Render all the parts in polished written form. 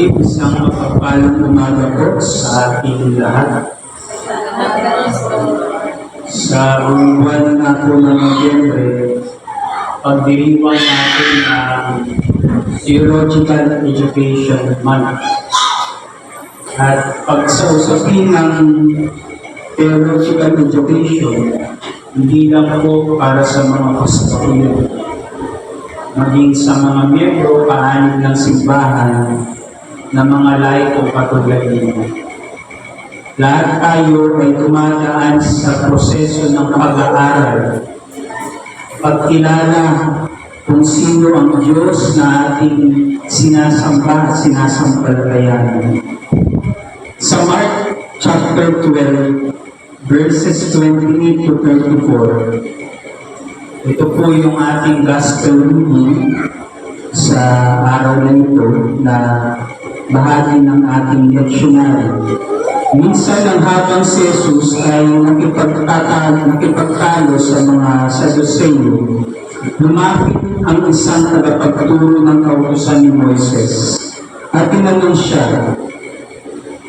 Isang mapagpalang umaga po sa ating lahat. Sa buwan na po ng Nobyembre, pagdiriwang natin ang Theological Education Month. At pag sa usapin ng Theological Education, hindi lang po para sa mga pastors, maging sa mga miyembro paanib ng simbahan na mga laiko katulad ninyo. Lahat tayo ay tumadaan sa proseso ng pag-aaral, pagkilala kung sino ang Diyos na ating sinasamba at sinasampalatayanan. Sa Mark chapter 12, verses 28 to 34, ito po yung ating gospel reading sa araw na ito na bahagi ng ating leksyonary. Minsan ang habang si Jesus ay nakipagtalo sa mga Saduceo, lumapit ang isang tagapagturo ng kautusan ni Moises at tinanong siya,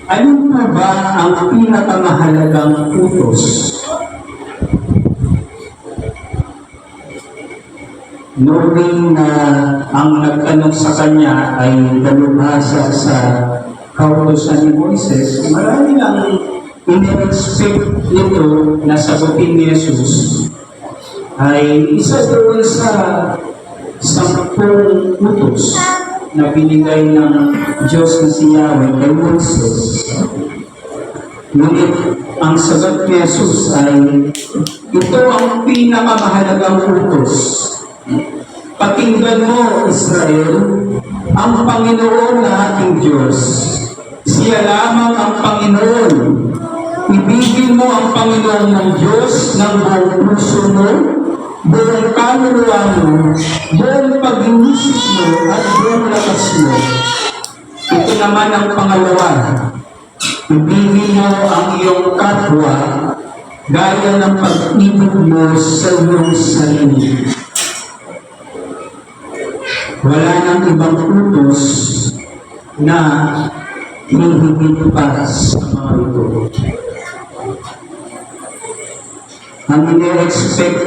ano po ba ang pinakamahalagang utos? Knowing na ang nagtanong sa kanya ay dalubhasa sa kautusan ni Moises, marami lang in-expect nito na sagutin ni Jesus ay isa doon sa 10 utos na binigay ng Diyos na si Yahweh kay Moises. Ngunit ang sagot ni Jesus ay ito ang pinakamahalagang utos. Pakinggan mo, Israel, ang Panginoon na ating Diyos. Siya lamang ang Panginoon. Ibigin mo ang Panginoon ng Diyos ng buong puso mo, buong kaluluwa mo, buong pag-iisip mo, at buong lakas mo. Ito naman ang pangalawa. Ibigin mo ang iyong kapwa gaya ng pag-ibig mo sa iyong sarili. Wala nang ibang utos na hihigit pa sa mga ito. Ang ine-expect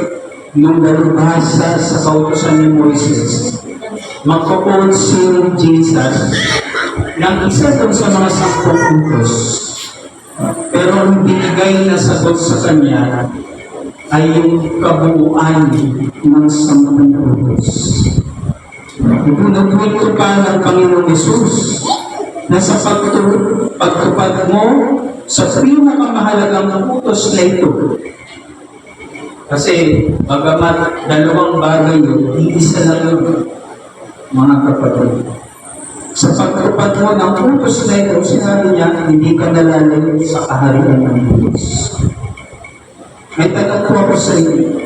nung dalubhasa sa kautusan ni Moises, magpo-quote si Jesus ng isa doon sa mga 10 utos. Pero ang binigay na sagot sa kanya ay yung kabuuan ng 10 utos. Ipunagwin ko pa ng Panginoong Yesus na sa pagtupad mo sa pinakamahalagang utos na ito. Kasi bagamat dalawang bagay yun, iisa lang yun, mga kapatid. Sa pagtupad mo ng utos na ito, sinabi niya, hindi ka nalalayo sa kaharian ng Diyos. May tanong ko ako sa inyo.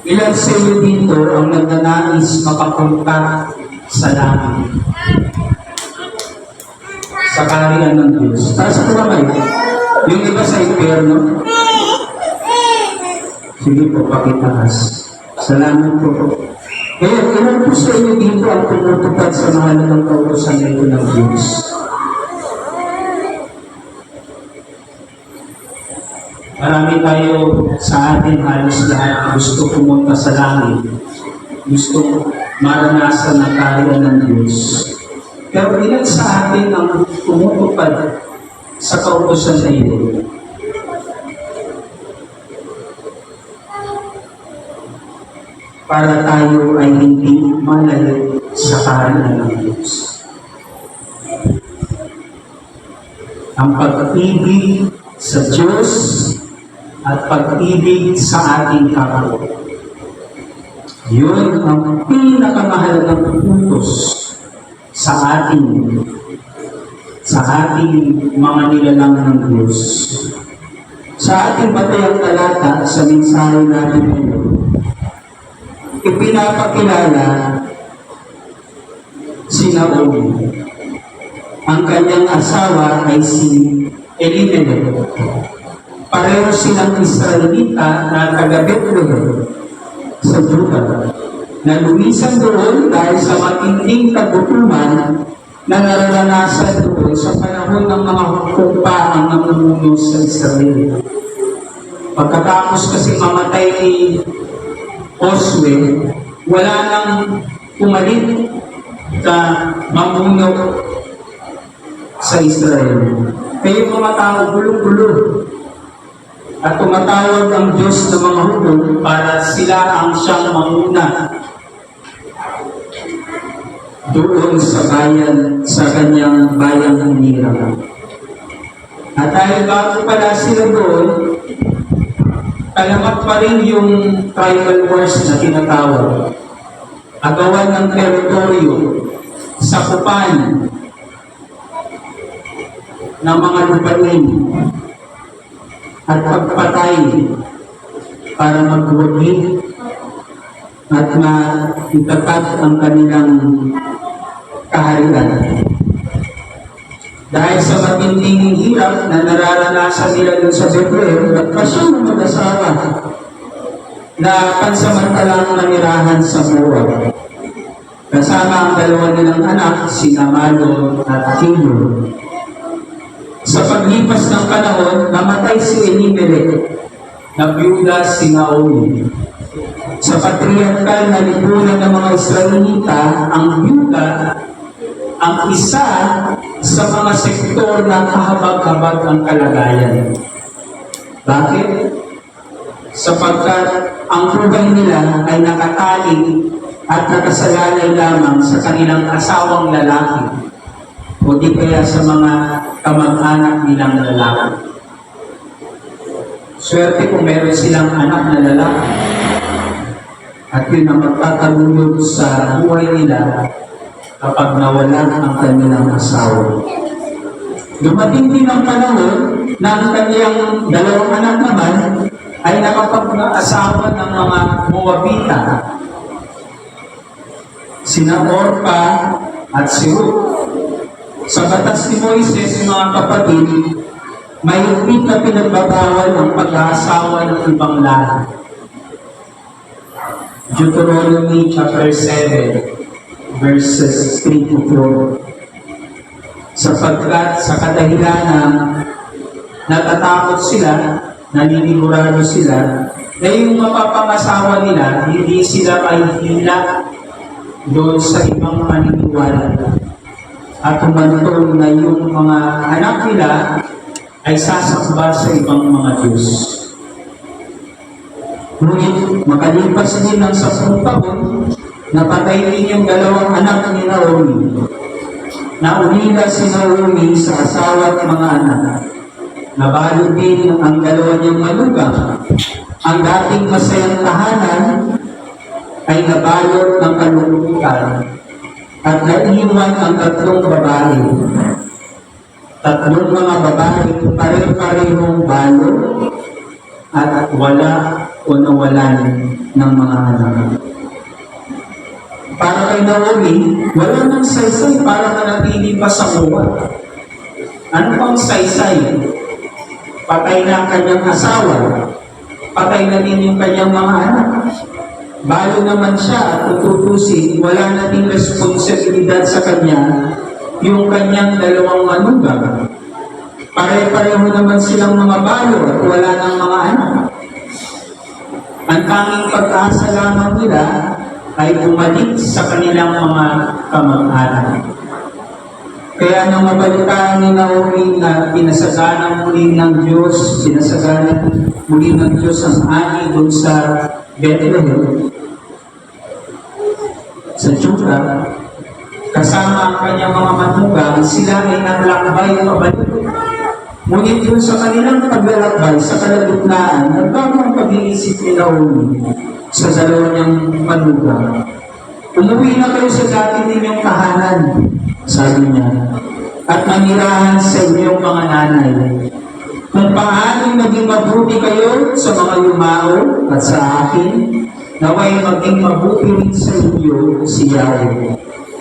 Ilan sa iyo dito ang nagnanais makapunta sa langit? Sa kaharian ng Diyos. Taas ko naman. Yung iba sa impyerno. Sige po, pakitaas. Salamat po. Kaya ilan po sa iyo dito ang tumutupad sa mahalagang kautusan na ito ng Diyos? Marami tayo sa atin, halos lahat gusto pumunta sa langit. Gusto maranasan ang kaharian ng Diyos. Pero ilan sa atin ang tumutupad sa kautusan na ito? Para tayo ay hindi malayo sa kaharian ng Diyos. Ang pag-ibig sa Diyos at pag-ibig sa ating kapwa. Yun ang pinakamahalagang utos sa ating mga nilalang ng Diyos. Sa ating batayang talata sa mensahe natin ngayon, ipinapakilala si Naomi. Ang kanyang asawa ay si Elimelech. Pareho silang Israelita na taga-Bethlehem sa Judah. na lumisan doon dahil sa matinding kagutuman na nararanasan doon sa panahon ng mga hukumpaang namumuno sa Israel. Pagkatapos kasi mamatay ni Josue, wala nang pumalit na mamuno sa Israel. Kaya yung mga tao gulo-gulo at tumatawag ang Diyos ng mga hukom para sila ang siyang mamuna doon sa bayan, sa kanyang bayang hinirang. At dahil bago pala sila doon, talamak pa rin yung tribal wars na tinatawag. Agawan ng teritoryo, sakupan ng mga lupain, at pagpatay para magwagi at maitatag ang kanilang kaharian. Dahil sa matinding hirap na nararanasan nila doon sa Bethlehem, nagpasya ng mag-asawa na pansamantalang nanirahan sa Moab. Kasama ang dalawa nilang anak, sina Malon at Kilo. Sa paglipas ng panahon, namatay si Elimelech, na byuda si Naomi. Sa patriarkal na lipunan ng mga Israelita, ang byuda ang isa sa mga sektor na kahabag-habag ang kalagayan. Bakit? Sapagkat ang buhay nila ay nakatali at nakasalalay lamang sa kanilang asawang lalaki o di kaya sa mga kamag-anak nilang lalaki. Swerte kung meron silang anak na lalaki at yun ang magtatalunod sa buhay nila kapag nawalan ang kanilang asawa. Dumating din ang panahon na ang kanyang dalawang anak naman ay nakapag-asawa ng mga Moabita, sina Orpa at si Ruth. Sa batas ni Moises, mga kapatid, may higpit na pinagbabawal ang pag-aasawa ng ibang lahi. Deuteronomy chapter 7, verses 3 to 4. Sapagkat sa kadahilanan natatakot sila, naninigurado sila, na yung mapapangasawa nila, hindi sila mahihila doon sa ibang paniniwala. At umantong na yung mga anak nila ay sasakba sa ibang mga Diyos. Ngunit makalipas din ng 10 taon, napatay din yung dalawang anak ni Naomi. Naunila si Naomi sa asawa at mga anak. Nabalo din ang dalawa niyang manugang. Ang dating masayang tahanan ay nabalot ng kalungkutan at naiwan ang 3 babae. 3 mga babae pare-parehong balo at wala o nawalan ng mga anak. Para kay Naomi, wala nang saysay para manatili pa sa Moab. Ano pang saysay? Patay na ang kanyang asawa. Patay na din yung kanyang mga anak. Balo naman siya at tututusin, wala na din responsibilidad sa kanya yung kanyang dalawang manugang. Pare-pareho naman silang mga balo at wala ng mga anak. Ang tanging pag-asa lamang nila ay bumalik sa kanilang mga kamag-anak. Kaya nang mabalitaan ni Naomi na pinasagana muli ng Diyos, ang ani doon sa Bethlehem, sa Juda, kasama ang kanyang mga manugang, sila ay naglakbay pabalik. Ngunit yun sa kanilang paglalakbay sa kalagitnaan, nagbago ang pag-iisip ni Naomi sa dalawa niyang manugang. Umuwi na kayo sa dati ninyong tahanan, sabi niya, at manirahan sa inyong mga nanay. Kung paano naging mabuti kayo sa mga yumao at sa akin, naway maging mabuti rin sa inyo si Yahweh.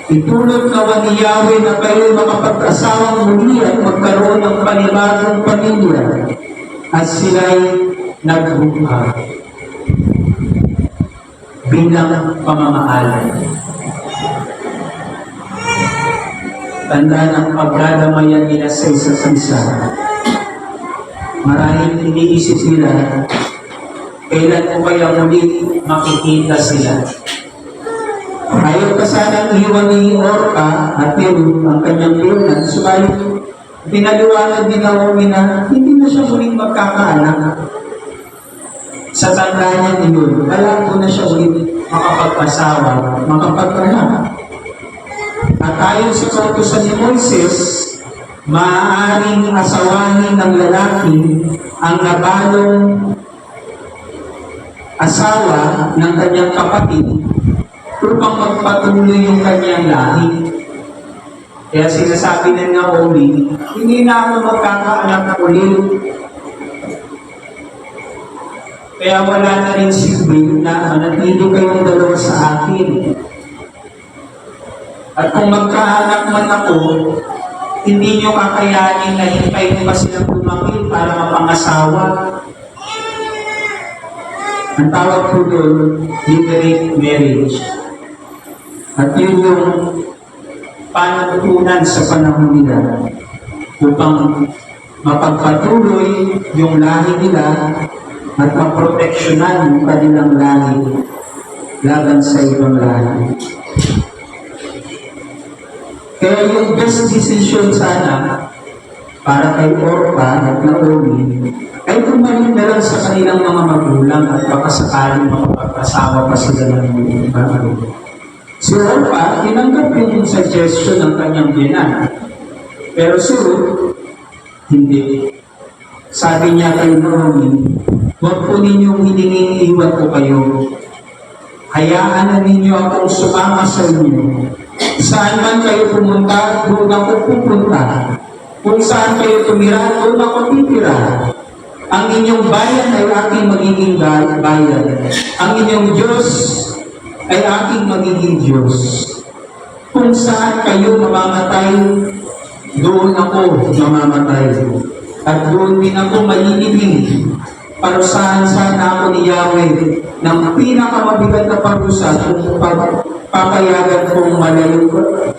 Itulot nawa ni Yahweh na kayo makapag-asawang muli at magkaroon ng panibagong pamilya at sila'y nagbuhay. bilang pamamaalay. Tanda ng pagdadamayan nila sa isa't isa. Maraming iniisip nila, kailan ko kaya muli makikita sila. Ayaw ka sanang iwan ni Orpa at yun ang kanyang biunan, subalit pinaliwanag ni Naomi na hindi na siya muling magkakaanak. Sa tanda niya niyon, malabo na siya ulit makapagpasawa, makapagpanak. At ayon sa kautusan ni Moises, maaaring asawahin ng lalaki ang nabalong asawa ng kanyang kapatid upang magpatuloy yung kanyang lahi. Kaya sinasabi ng Naomi, hindi na ako magkakaanak na ulit. Kaya wala na rin silbi na manatili kayong dalawa sa akin. At kung magkaanak man ako, hindi nyo kakayanin na hintayin pa silang lumaki para mapangasawa. Ang tawag po doon, literate marriage. At yun yung panatutunan sa panahon nila upang mapagpatuloy yung lahi nila at maproteksyonan yung kanilang lahi laban sa ibang lahi. Kaya yung best decision sana para kay Orpa at Naomi ay tumaling na lang sa kanilang mga magulang at baka sakaling makapag-asawa pa sila ng bago. Si Orpa, tinanggap yung suggestion ng kanyang biyanan. Pero si Ruth, hindi. Sabi niya kay Naomi, huwag po ninyong hiningin iwan ko kayo. Hayaan na ninyo akong sumama sa inyo. Saan man kayo pumunta, doon ako pupunta. Kung saan kayo tumira, doon ako titira. Ang inyong bayan ay aking magiging bayan. Ang inyong Diyos ay aking magiging Diyos. Kung saan kayo mamamatay, doon ako mamamatay. At doon din ako malilibing. Parusahan sana ako ni Yahweh ng pinakamabigat na parusa kung papayagan kong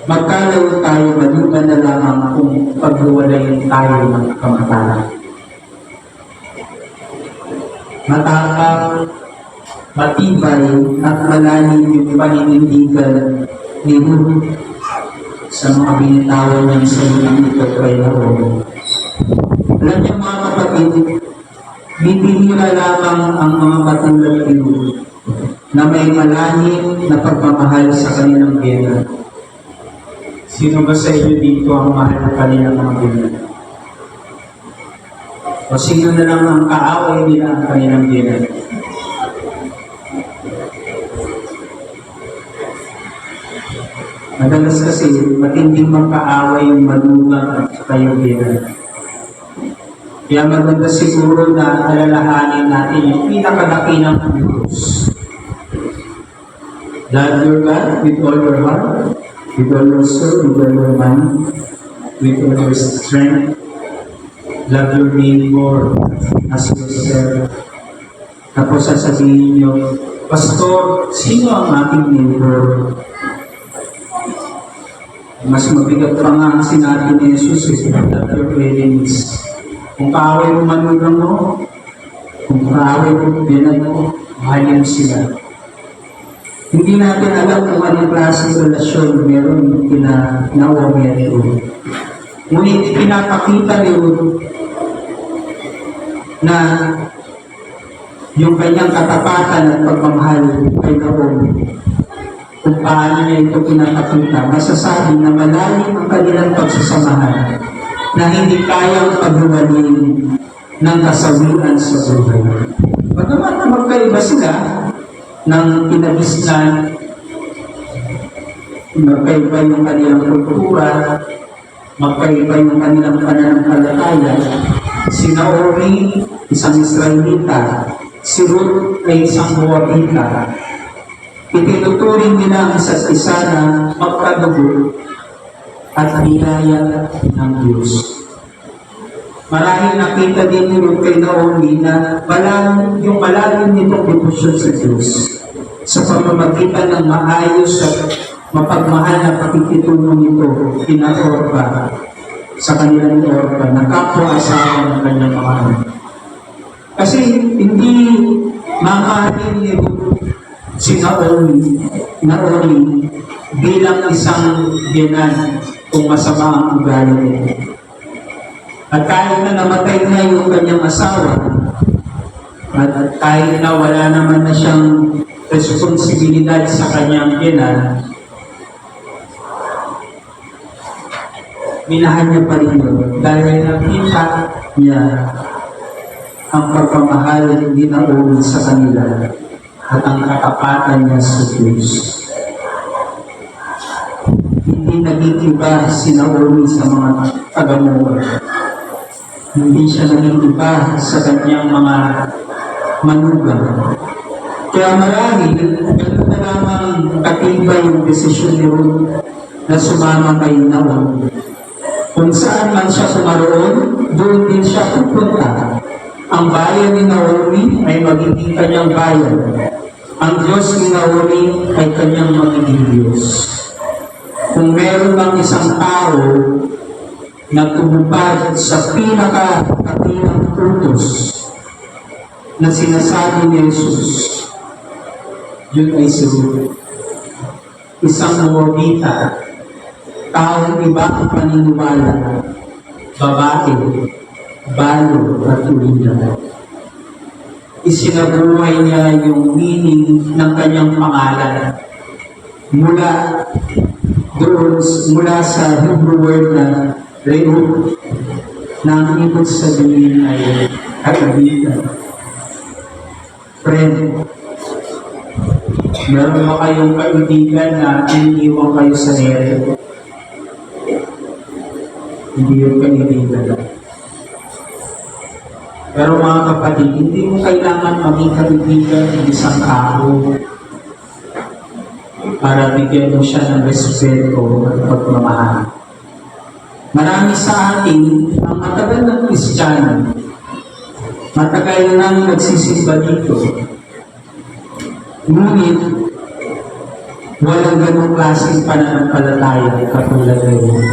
magkalayo tayo, maliban na lamang kung pagluwalayin tayo ng kamatayan. Matapang, matibay at malalim yung paninindigan ni Ruth sa mga binitawan niyang salitang ito kay Naomi. Alam niyo mga kapatid, bibihira lamang ang mga matulad ni Ruth na may malalim na pagmamahal sa kanilang biyanan. Sino ba sa inyo dito ang mahal ng kanilang mga biyanan? O sino na lang ang kaaway nila ang kanilang biyanan? Madalas kasi matinding magkaaway yung manugang at saka yung biyanan. Kaya maganda siguro na alalahanin natin yung pinakadakilang Diyos. Love your God with all your heart, with all your soul, with all your mind, with all your strength. Love your neighbor as yourself. Tapos sasabihin nyo, Pastor, sino ang aking neighbor? Mas mabigat pa nga ang sinabi ni Jesus, love your enemies. Kung kaaway mo manugang mo, kung kaaway mo binan mo, mahalin sila. Hindi natin alam kung anong klaseng relasyon meron kina Naomi at Ruth. Ngunit pinapakita ni Ruth na yung kanyang katapatan at pagmamahal kay Naomi. Kung paano niya ito pinapakita, masasabi na malalim ang kanilang pagsasamahan na hindi kayang pagluwalin ng kasawian sa buhay. Bagamat na magkaiba sila ng kinagisnan, magkaiba yung kanilang kultura, magkaiba yung kanilang pananampalataya. Si Naomi, isang Israelita, si Ruth ay isang Moabita. Itinuturing nila ang isa't isa na magkadugo at biyaya ng Diyos. Marahil nakita din ni Ruth kay Naomi na yung malalim nitong debosyon sa Diyos. sa pamamagitan ng maayos at mapagmahal na pakikitungo nito kina Orpa, sa kanilang Orpa, na kapwa-asawa ng kanyang mga anak. Kasi hindi mamahalin ni si Naomi bilang isang biyanan kung masama ang ugali nito. At kahit na namatay na yung kanyang asawa, at kahit na wala naman na siyang responsibilidad sa kanyang biyanan, minahal niya pa rin yun dahil nakita niya ang pagpamahal ni Naomi sa kanila at ang katapatan niya sa Diyos. Hindi nag-iiba si Naomi sa mga taga-Moab. Hindi siya nag-iiba sa kanyang mga manugang. Kaya marami, ganun na lamang katibay yung desisyon ni Ruth na sumama kay Naomi. Kung saan man siya pumaroon, doon din siya pupunta. Ang bayan ni Naomi ay magiging kanyang bayan. Ang Diyos ni Naomi ay kanyang magiging Diyos. Kung meron bang isang tao na tumupad sa pinaka-katinang utos na sinasabi ni Jesus, yun ay si Ruth. Isang Moabita, taong iba ang paniniwala, babae, balo at ulila. Isinabuhay niya yung meaning ng kanyang pangalan mula sa Hebrew word na Reuel, na ang ibig sabihin ay kaibigan, friend. Meron ba kayong kaibigan na iniiwan kayo sa nere? Hindi yung kaibigan. Pero mga kapatid, hindi mo kailangan maging kaibigan ng isang tao para bigyan mo siya ng respeto at pagmamahal. Marami sa atin ang matagal ng Kristiyano, matagal nang nagsisimba dito, ngunit walang ganong klaseng pananampalataya katulad ngayon.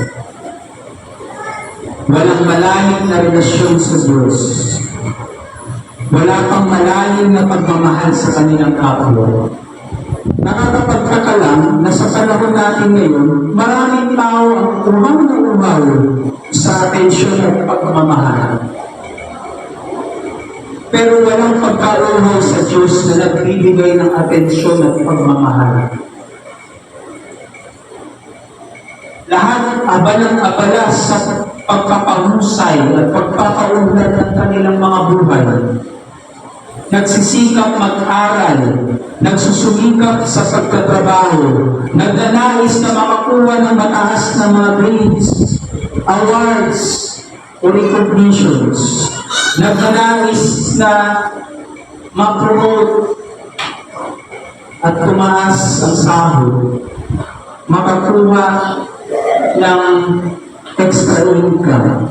Walang malalim na relasyon sa Diyos. Wala pang malalim na pagmamahal sa kanilang kapwa. Nakakapagtaka lang na sa panahon natin ngayon, maraming tao ang umaw na umaw sa atensyon at pagmamahal. Pero walang pagkauhaw sa Diyos na nagbibigay ng atensyon at pagmamahal. Lahat abalang-abala sa pagpapahusay at pagpapaunlad ng kanilang mga buhay. Nagsisikap mag-aral, nagsusumikap sa pagtatrabaho, nagnanais na makakuha ng mataas na mga grades, awards, o recognitions. Nagnanais na ma-promote at tumaas ang sahod, makakuha ng extra income.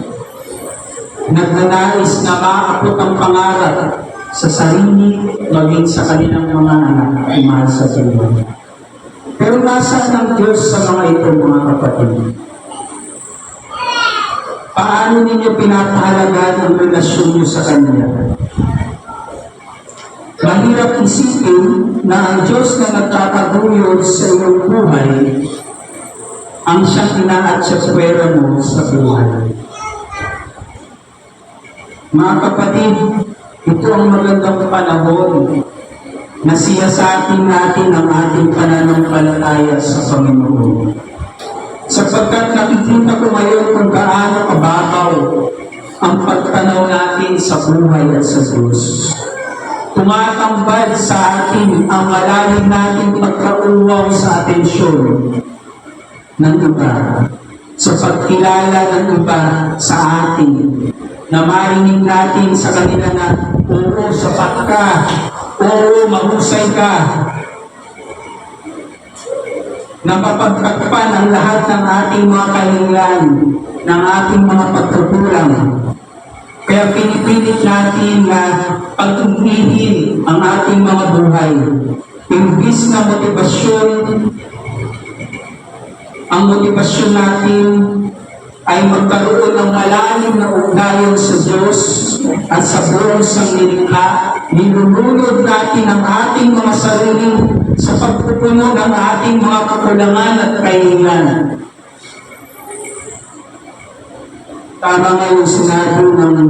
Nagnanais na maabot ang pangarap sa sarili, maging sa kanilang mga anak at mahal sa buhay. Pero nasaan ang Diyos sa mga ito, mga kapatid? Paano ninyo pinapahalagaan ang relasyon niyo sa Kanya? Mahirap isipin na ang Diyos na nagtataguyod sa iyong buhay ang siyang inaatsakwera mo sa buhay. Mga kapatid, ito ang magandang panahon na siyasatin natin ang ating pananampalataya sa Panginoon. Sapagkat nakikita ko ngayon kung gaano kababaw ang pagtanaw natin sa buhay at sa Diyos. Tumatambad sa atin ang malalim nating pagkauwaw sa atensyon ng iba, sa pagkilala ng iba sa atin, na marinig natin sa kanila na, oo, sapat ka, oo, mahusay ka, na mapagtakpan ang lahat ng ating mga kahilingan, ng ating mga pagkukulang. Kaya pinipilit natin na pagtunghihin ang ating mga buhay. Imbis na motivasyon, ang motivasyon natin ay magkaroon ng malalim na ugnayan sa Diyos at sa buong sanglilikha, nilulunod natin ang ating mga sarili sa pagpupuno ng ating mga kakulangan at kahilingan. Tama nga yung sinabi ng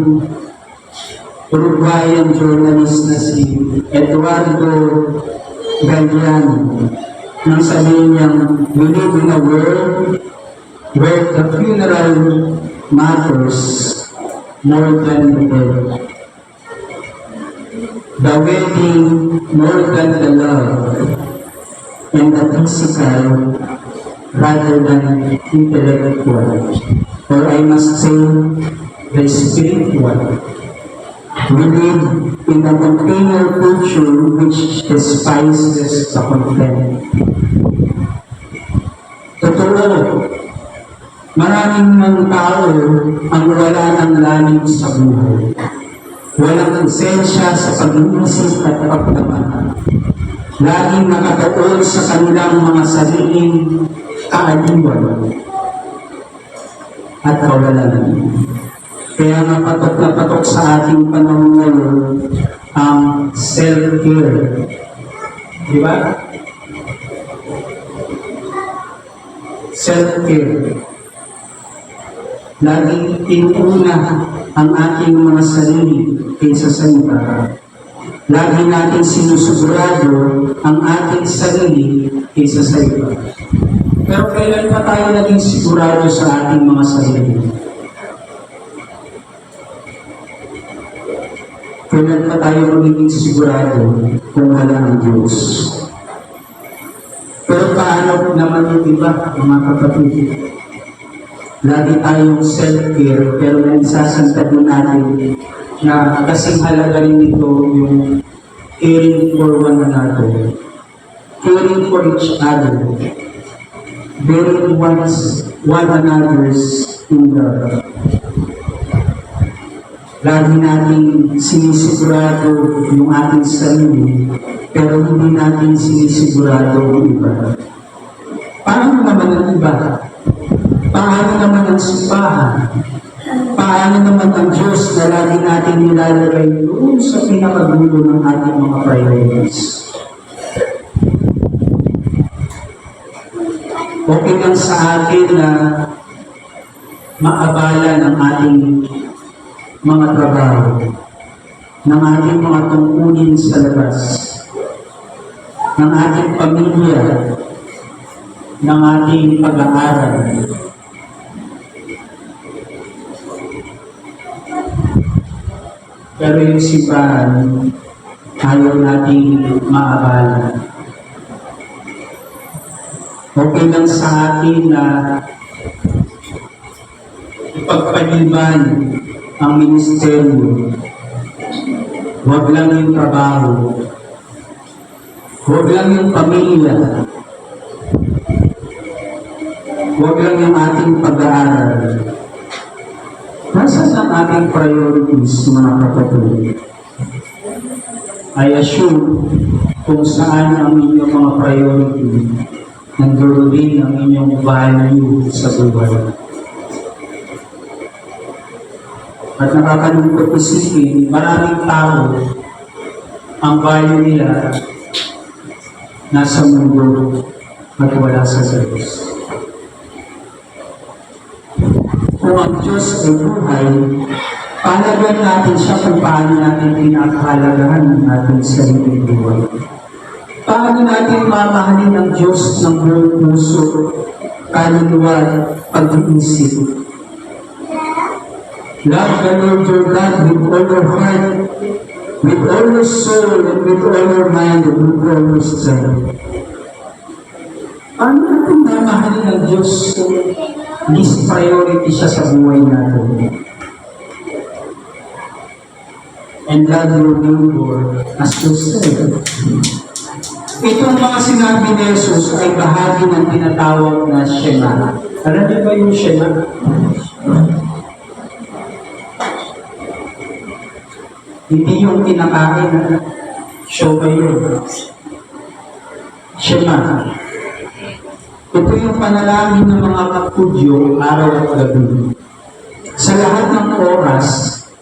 Uruguayan journalist na si Eduardo Galeano nang sabihin niyang, we live in a world where the funeral matters more than the death. The wedding more than the love, and the physical rather than intellectual. Or I must say, the spiritual. We live in a continual culture which despises the content. Totoo, maraming mga tao ang wala ng lalim sa buhay. Walang konsensya sa pag-iisip at paglaban. Laging nakatuon sa kanilang mga sariling kaaliwan at kawalan. Kaya nga patok na patok sa ating panahon ngayon ang self-care. Di ba? Self-care. Laging inuuna ang ating mga sarili kaysa sa iba. Lagi natin sinusigurado ang ating sarili kaysa sa iba. Pero kailan pa tayo naging sigurado sa ating mga sarili? Kailan pa tayo magiging sigurado kung wala ang Diyos? Pero paano naman yung iba, mga kapatid? Lagi tayong self-care, pero naisasantad mo natin na kasing halaga rin ito yung caring for one another, caring for each other, bearing one another's in love. Lagi natin sinisigurado yung ating sarili, pero hindi natin sinisigurado yung iba. Paano naman ang iba? Paano naman ang simbahan? Paano naman ang Diyos na lagi natin nilalagay doon sa pinakagulo ng ating mga priorities? Okay lang sa atin na maabala ng ating mga trabaho, ng ating mga tungkulin sa labas, ng ating pamilya, ng ating pag-aaral. Pero yung simbahan, ayaw nating maabala. Okay lang sa atin na ipagpaliban ang ministeryo. Huwag lang yung trabaho. Huwag lang yung pamilya. Huwag lang yung ating pag-aaral. Nasaan ang ating priorities, mga kapatid? I assume kung saan ang inyong mga priority, nandoon din ang inyong value sa buhay. At nakakalungkot isipin, maraming tao, ang value nila nasa mundo at wala sa Diyos. Kung ang Diyos ay buhay, palagan natin siya kung paano natin pinakalagahan ng ating sariling buhay. Paano natin mamahalin ang Diyos ng buong puso, kaluluwa at pag-iisip. Love the Lord your God with all your heart, with all your soul, and with all your mind, and with all your strength. Paano natin mamahalin ang Diyos kung least priority siya sa buhay natin? And love your neighbor as yourself. Itong mga sinabi ni Jesus ay bahagi ng tinatawag na Shema. Alam niyo ba yung Shema? Hindi yung kinakain na show ba yun? Shema. Ito yung panalangin ng mga Hudyo araw at gabi. Sa lahat ng oras,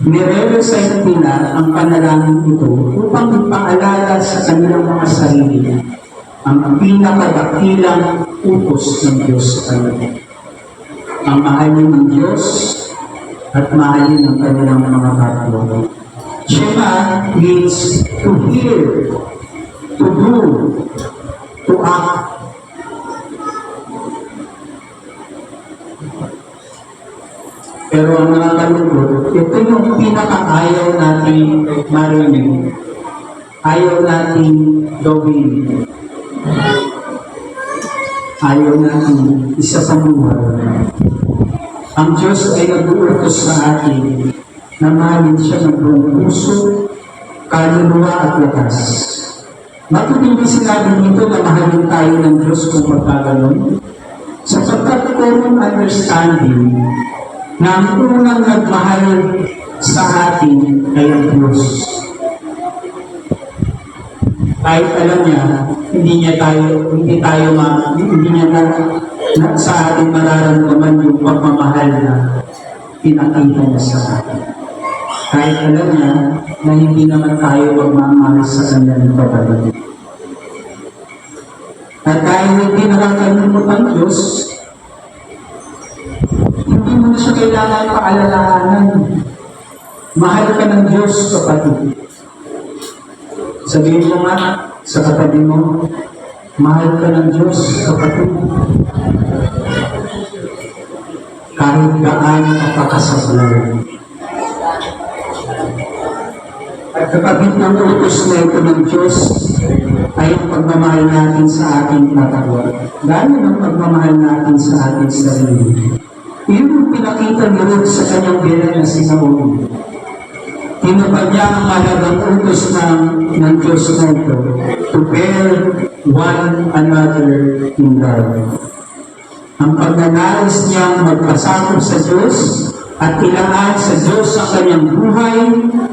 nire-recite nila ang panalangin ito upang ipaalala sa kanilang mga sarili ang pinakadakilang utos ng Diyos sa kanila. Ang mahalin ng Diyos at mahalin ng kanilang mga kapwa. Shema means to hear, to do, to act. Pero ang nakakalungkot, ito yung pinaka-ayaw natin marinig. Ayaw natin gawin. Ayaw natin isa sa buhay. Ang Diyos ay nag-uutos sa atin na mahalin siya ng buong puso, kaluluwa at lakas. Bakit hindi sinabi dito na mahalin tayo ng Diyos kung magkaganon? Sapagkat common understanding na ang unang nagmahal sa atin ay ang Diyos. Kahit alam niya, hindi niya na sa atin mararamdaman yung pagmamahal na pinakita niya sa atin. Kahit alam niya na hindi naman tayo magmamahal sa kanya ng pagbabago. At dahil hindi nakakalimot ang Diyos, hindi mo na siya kailangan paalalahanan. Mahal ka ng Diyos, kapatid. Sabihin mo nga sa katabi mo, mahal ka ng Diyos, kapatid. Kahit gaano kapakasablay. At kapatid ng utos na ito ng Diyos ay ang pagmamahal natin sa ating katawal. Lalo ng pagmamahal natin sa ating sarili. Yun yung pinakita ni Ruth sa kanyang bilang na sinaon. Tinupad niya ang mahalagang utos ng Diyos na ito to bear one another in love. Ang pagnanais niyang magpasakop sa Diyos at ilaan sa Diyos ang kanyang buhay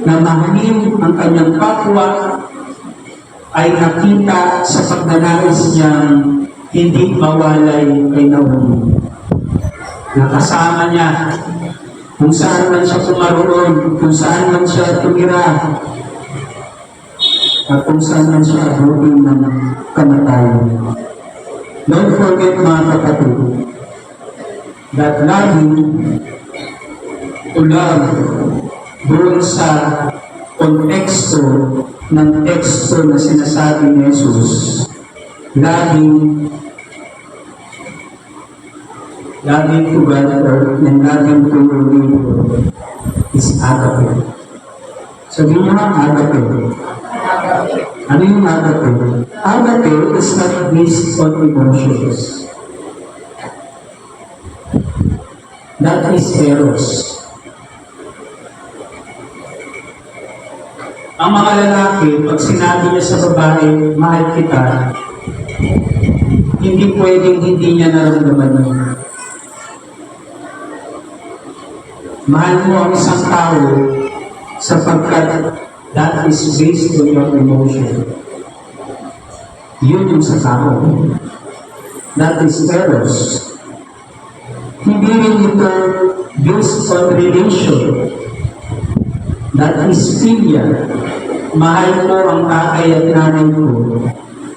na mahalin ang kanyang kapwa ay nakita sa pagnanais niyang hindi mawalay kay Naomi. Nakasama niya kung saan man siya pumaroon, kung saan man siya tumira, at kung saan man siya abutin ng kamatayan. Don't forget mga kapatid, that loving to love doon sa konteksto ng teksto na sinasabi ni Jesus, loving to God and loving to your neighbor is agape. Sabihin niyo nga agape. Ano yung agape? Agape is not based on emotions. That is eros. Ang mga lalaki, pag sinabi niya sa babae, mahal kita, hindi pwedeng hindi niya naramdaman yun. Mahal mo ang isang tao sapagkat that is based on your emotion. Yun yung sa tao. That is eros. Hindi rin ito based on relation. That is philia. Mahal mo ang tatay at nanay ko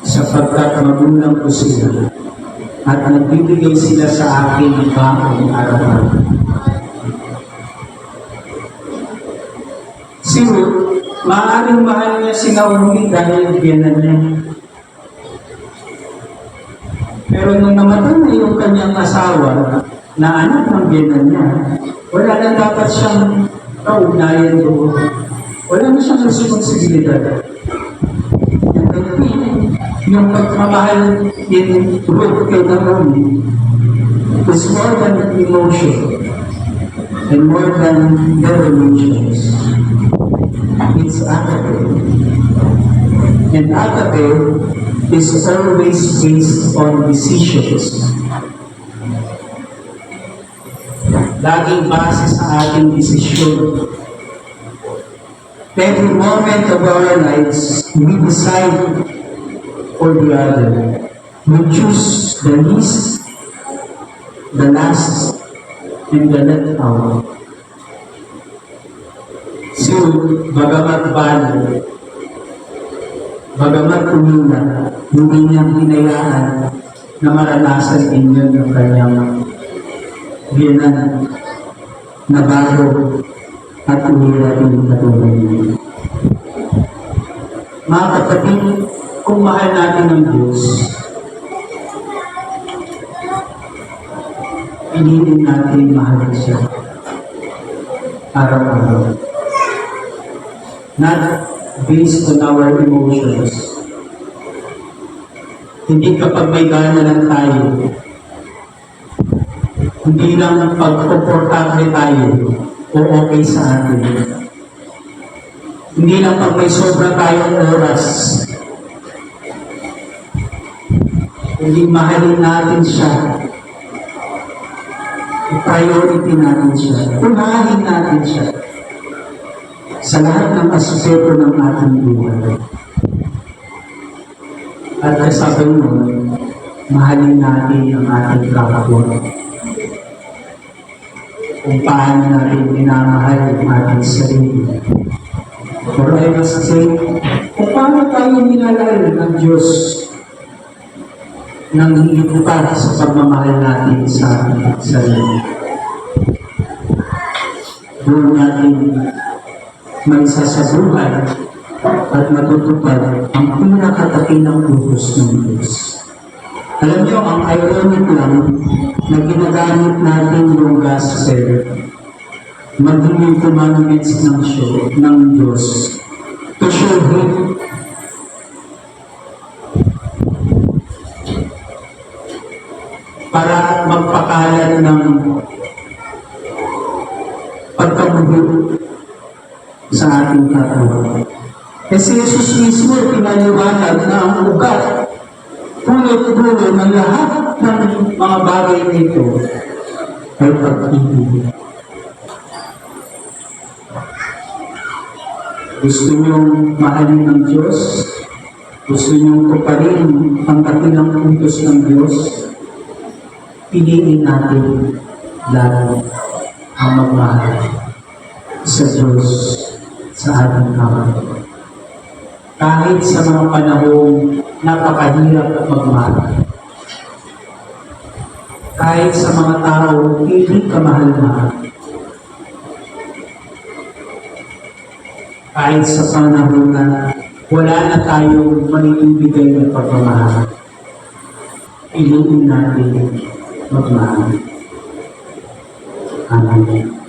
sapagkat magulang ko sila at nagbibigay sila sa akin ng baong araw-araw. Si Ruth, maaaring mahal niya si Naomi dahil biyanan niya. Pero nung namatay na yung kanyang asawa na anak ng biyanan niya, wala na dapat siyang kaugnayan doon. Wala na siyang responsibilidad. Yung pagmamahal in Ruth kay Naomi is more than emotion and more than the relations. It's agape. And agape is always based on decisions. Laging base sa ating desisyon. Every moment of our lives, we decide or the other. We choose the least, the last, and the left out. So, bagamat bali, bagamat umina, hindi niya hinayaan na maranasan ninyo yung kanyang biyanan na bago at umirating katulad niyo. Mga kapatid, kung mahal natin ang Diyos, piliin natin mahal siya araw-araw. Not based on our emotions. Hindi kapag may gana lang tayo. Hindi lang pag-komportable tayo o okay sa atin. Hindi lang pag may sobra tayong oras. Hindi mahalin natin siya. I-priority natin siya. Unahin natin siya sa lahat ng aspeto ng ating buhay. At kasabay nun, mahalin natin ang ating kapwa. Kung paano natin minamahal ang ating sarili. Or I must say, kung paano tayo minalal ng Diyos nang higit pa sa pagmamahal natin sa ating sarili. Doon natin may sasabuhay at matutupad ang pinakatakinang utos ng Diyos. Alam niyo, ang ironic lang na ginagamit natin yung gospel, maging yung commandments ng Diyos to show Him. Para magpakalat ng pagkamuhit sa ating katawhan. Kasi Jesus mismo pinaliwanag na ang ugat, punot-puno ng lahat ng mga bagay nito ay pag-ibig. Gusto niyong mahalin ng Diyos? Gusto niyong tuparin ang katinang utos ng Diyos? Piliin natin lalo ang magmahal sa Diyos sa ating kapwa. Kahit sa mga panahong napakahirap magmahal. Kahit sa mga tao hindi ka mahal-mahal. Kahit sa panahon na wala na tayong maibibigay na pagmamahal. Piliin natin magmahal. Amen.